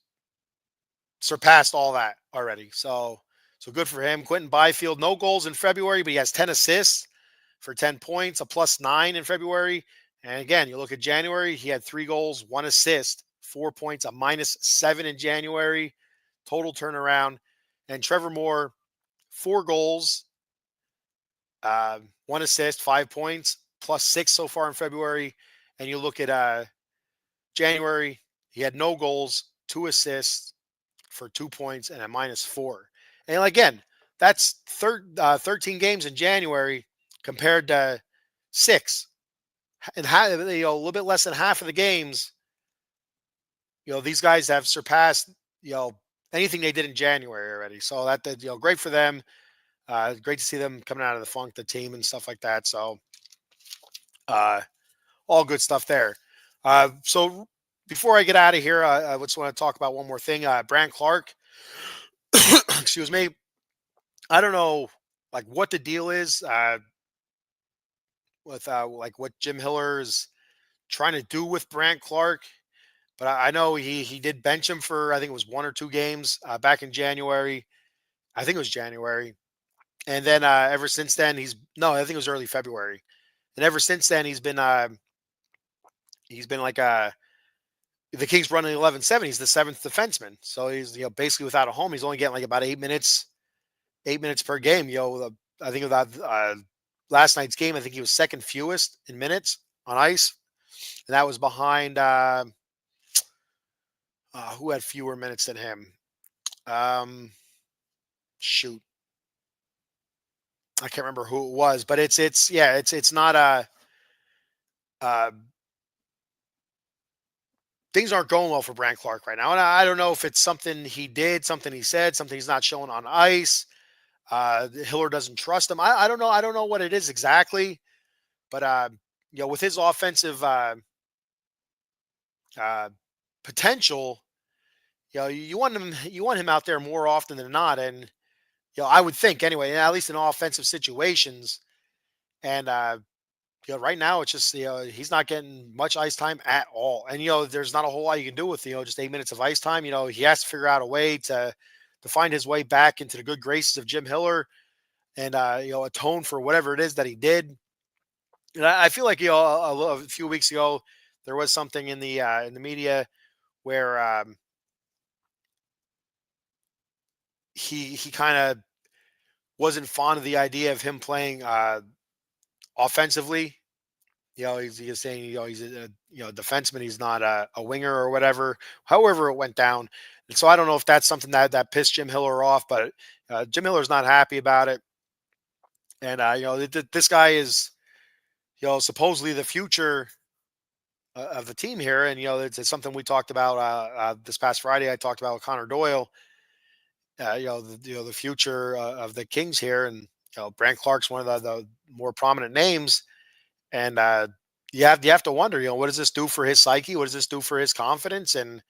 surpassed all that already. So good for him. Quentin Byfield, no goals in February, but he has 10 assists for 10 points, a plus 9 in February. And again, you look at January, he had 3 goals, 1 assist, 4 points, a minus 7 in January. Total turnaround. And Trevor Moore, 4 goals, 1 assist, 5 points, plus 6 so far in February. And you look at January, he had no goals, 2 assists for 2 points and a minus 4. And again, that's 13 games in January compared to 6. And a little bit less than half of the games, these guys have surpassed, anything they did in January already. So that great for them. Great to see them coming out of the funk, the team and stuff like that. So all good stuff there. So before I get out of here, I just want to talk about one more thing. Brant Clark, excuse me. I don't know like what the deal is with like what Jim Hiller is trying to do with Brant Clark, but I know he did bench him for, I think it was 1 or 2 games back in January. I think it was January. And then ever since then I think it was early February. And ever since then he's been like the Kings running 11-7. He's the 7th defenseman. So he's basically without a home. He's only getting like about 8 minutes per game. I think about last night's game, I think he was second fewest in minutes on ice. And that was behind who had fewer minutes than him? Shoot. I can't remember who it was, but it's not a things aren't going well for Brant Clark right now. And I don't know if it's something he did, something he said, something he's not showing on ice. Hiller doesn't trust him. I don't know. I don't know what it is exactly, but with his offensive uh, potential, you want him out there more often than not. And I would think anyway, at least in offensive situations. And right now it's just he's not getting much ice time at all. And there's not a whole lot you can do with just 8 minutes of ice time. He has to figure out a way to find his way back into the good graces of Jim Hiller and atone for whatever it is that he did. And I feel like a few weeks ago there was something in the media where he kind of wasn't fond of the idea of him playing offensively. He's saying he's a defenseman. He's not a winger or whatever. However, it went down, and so I don't know if that's something that pissed Jim Hiller off, but Jim Hiller's not happy about it. And this guy is supposedly the future of the team here, and it's something we talked about this past Friday. I talked about with Connor Doyle. The future of the Kings here, and Brant Clark's one of the more prominent names. And you have to wonder, what does this do for his psyche? What does this do for his confidence? And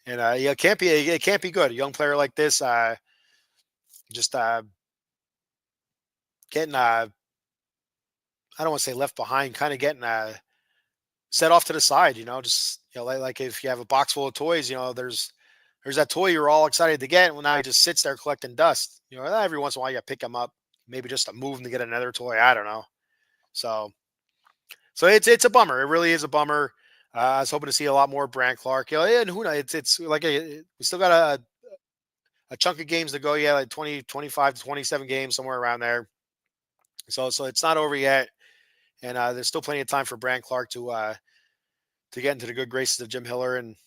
it can't be good. A young player like this, just getting I don't want to say left behind, kind of getting set off to the side. Just like if you have a box full of toys, there's that toy you're all excited to get. Well, now he just sits there collecting dust. Every once in a while you got to pick him up, maybe just to move him to get another toy. I don't know. So it's a bummer. It really is a bummer. I was hoping to see a lot more Brant Clark. And who knows? It's like we still got a chunk of games to go. Yeah, like 20, 25 to 27 games, somewhere around there. So it's not over yet, and there's still plenty of time for Brant Clark to get into the good graces of Jim Hiller, and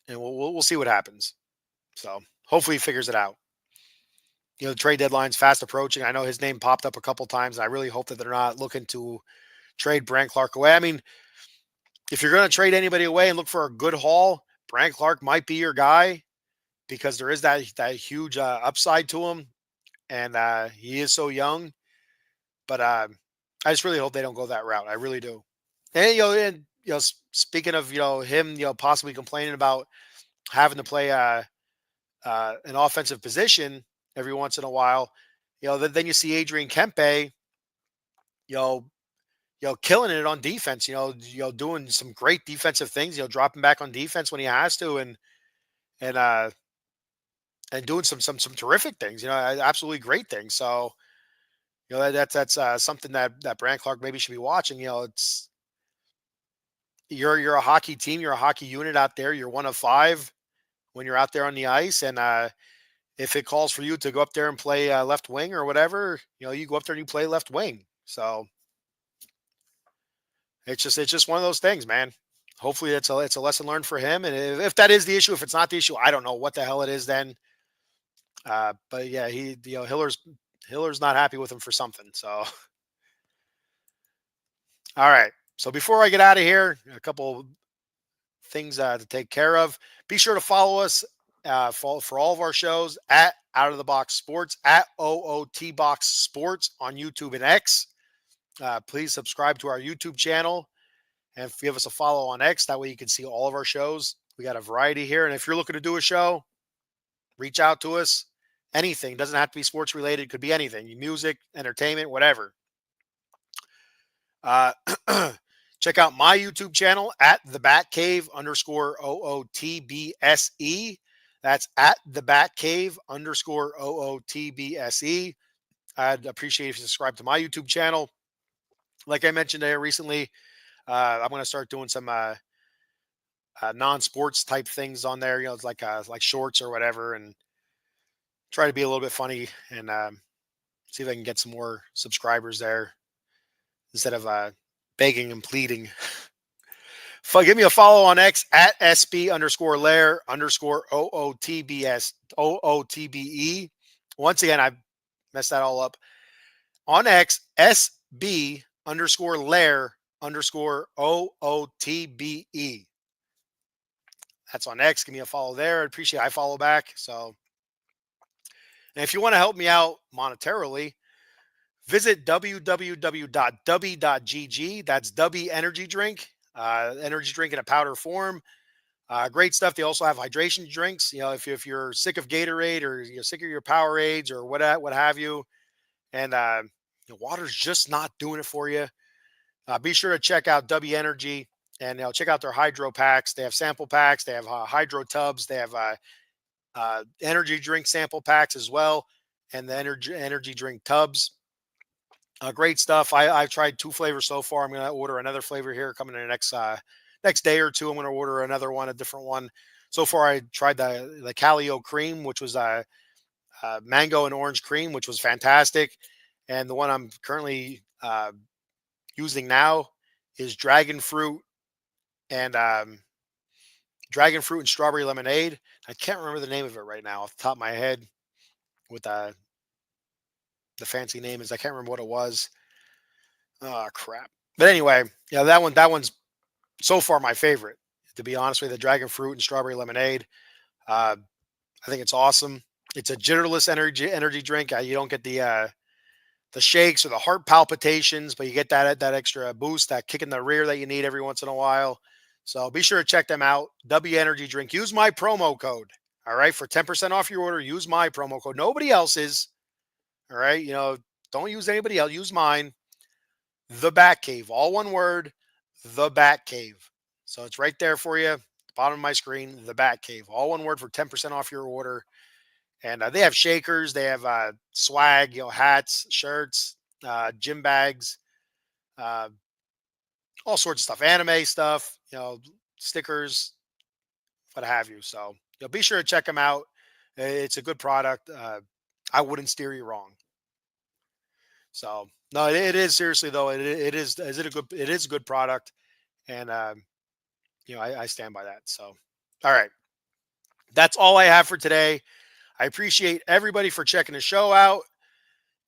we'll see what happens. So hopefully he figures it out. The trade deadline's fast approaching. I know his name popped up a couple times. And I really hope that they're not looking to trade Brant Clark away. I mean, if you're going to trade anybody away and look for a good haul, Brant Clark might be your guy because there is that huge upside to him, and he is so young. But I just really hope they don't go that route. I really do. And speaking of him, possibly complaining about having to play an offensive position every once in a while, then you see Adrian Kempe, you know, killing it on defense. Doing some great defensive things. Dropping back on defense when he has to, and and doing some terrific things. Absolutely great things. So that's something that Brant Clark maybe should be watching. It's you're a hockey team. You're a hockey unit out there. You're one of five when you're out there on the ice, and if it calls for you to go up there and play left wing or whatever, you go up there and you play left wing. So it's just one of those things, man. Hopefully it's a lesson learned for him. And if that is the issue, if it's not the issue, I don't know what the hell it is then. But yeah, Hiller's not happy with him for something. So all right. So before I get out of here, a couple things to take care of. Be sure to follow us for all of our shows at Out of the Box Sports, at OOT Box Sports on YouTube and X. Please subscribe to our YouTube channel and give us a follow on X. That way you can see all of our shows. We got a variety here. And if you're looking to do a show, reach out to us. Anything. Doesn't have to be sports related. Could be anything. Music, entertainment, whatever. Uh, check out my YouTube channel at the Batcave _ OOTBSE. That's at the Batcave _ OOTBSE. I'd appreciate if you subscribe to my YouTube channel. Like I mentioned there recently, I'm going to start doing some non-sports type things on there. It's like shorts or whatever, and try to be a little bit funny and see if I can get some more subscribers there instead of begging and pleading. Give me a follow on X at SB _ Lair _ OOTBE. Once again, I messed that all up. On X, SB _ Lair _ OOTBE. That's on X. Give me a follow there. I appreciate. I follow back. So, and if you want to help me out monetarily, visit www.dubby.gg. That's Dubby Energy Drink. Energy drink in a powder form. Great stuff. They also have hydration drinks. If you're sick of Gatorade or you're sick of your Powerades or what have you, and water's just not doing it for you, be sure to check out W Energy and check out their hydro packs. They have sample packs. They have hydro tubs. They have energy drink sample packs as well, and the energy drink tubs. Great stuff. I've tried 2 flavors so far. I'm going to order another flavor here coming in the next day or two. I'm going to order another one, a different one. So far, I tried the Calio cream, which was mango and orange cream, which was fantastic. And the one I'm currently using now is and dragon fruit and strawberry lemonade. I can't remember the name of it right now off the top of my head. With the fancy name is I can't remember what it was. Oh crap! But anyway, yeah, that one's so far my favorite. To be honest with you, the dragon fruit and strawberry lemonade. Uh, I think it's awesome. It's a jitterless energy drink. You don't get the shakes or the heart palpitations, but you get that extra boost, that kick in the rear that you need every once in a while. So be sure to check them out. W Energy Drink. Use my promo code. All right, for 10% off your order. Use my promo code. Nobody else's. All right, don't use anybody else. Use mine. The Bat Cave, all one word. The Bat Cave. So it's right there for you. Bottom of my screen. The Bat Cave, all one word for 10% off your order. And they have shakers, they have swag, hats, shirts, gym bags, uh, all sorts of stuff, anime stuff, stickers, what have you. So be sure to check them out. It's a good product. I wouldn't steer you wrong. So no, it is seriously though. It is. Is it a good? It is a good product, and I stand by that. So all right, that's all I have for today. I appreciate everybody for checking the show out.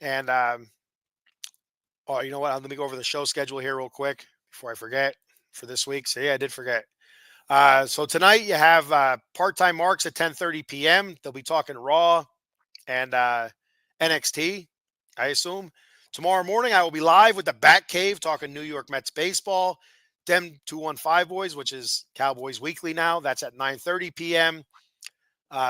And oh, you know what? Let me go over the show schedule here real quick before I forget for this week. So yeah, I did forget. So tonight you have Part-Time Marks at 10:30 p.m. They'll be talking Raw and NXT, I assume. Tomorrow morning I will be live with the Bat Cave talking New York Mets baseball. Dem 215 Boys, which is Cowboys Weekly now. That's at 9:30 p.m.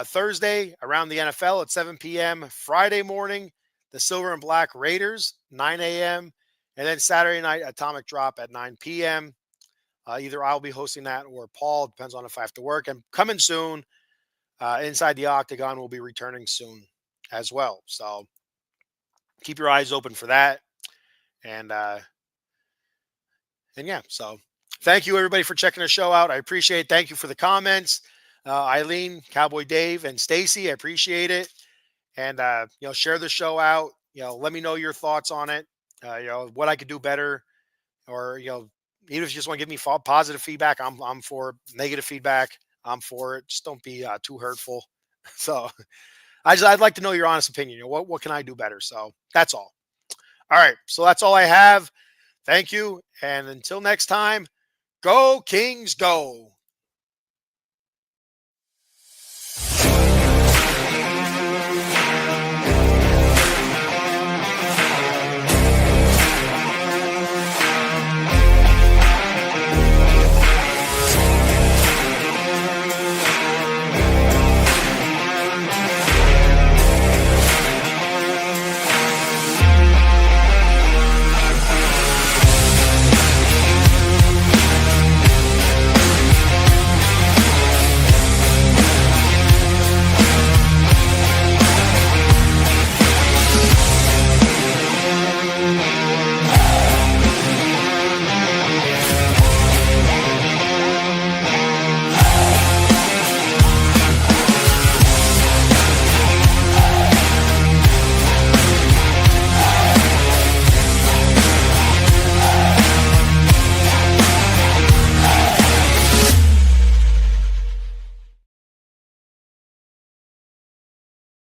Thursday around the NFL at 7 p.m. Friday morning, the Silver and Black Raiders, 9 a.m. And then Saturday night, Atomic Drop at 9 p.m. Either I'll be hosting that or Paul. Depends on if I have to work. And coming soon, Inside the Octagon will be returning soon as well. So keep your eyes open for that. And yeah, so thank you everybody for checking the show out. I appreciate it. Thank you for the comments. Eileen, Cowboy Dave, and Stacy, I appreciate it. And share the show out. Let me know your thoughts on it. What I could do better, or even if you just want to give me positive feedback, I'm for it. Negative feedback, I'm for it. Just don't be too hurtful. So I'd like to know your honest opinion. What can I do better? So that's all. All right. So that's all I have. Thank you. And until next time, go Kings, go.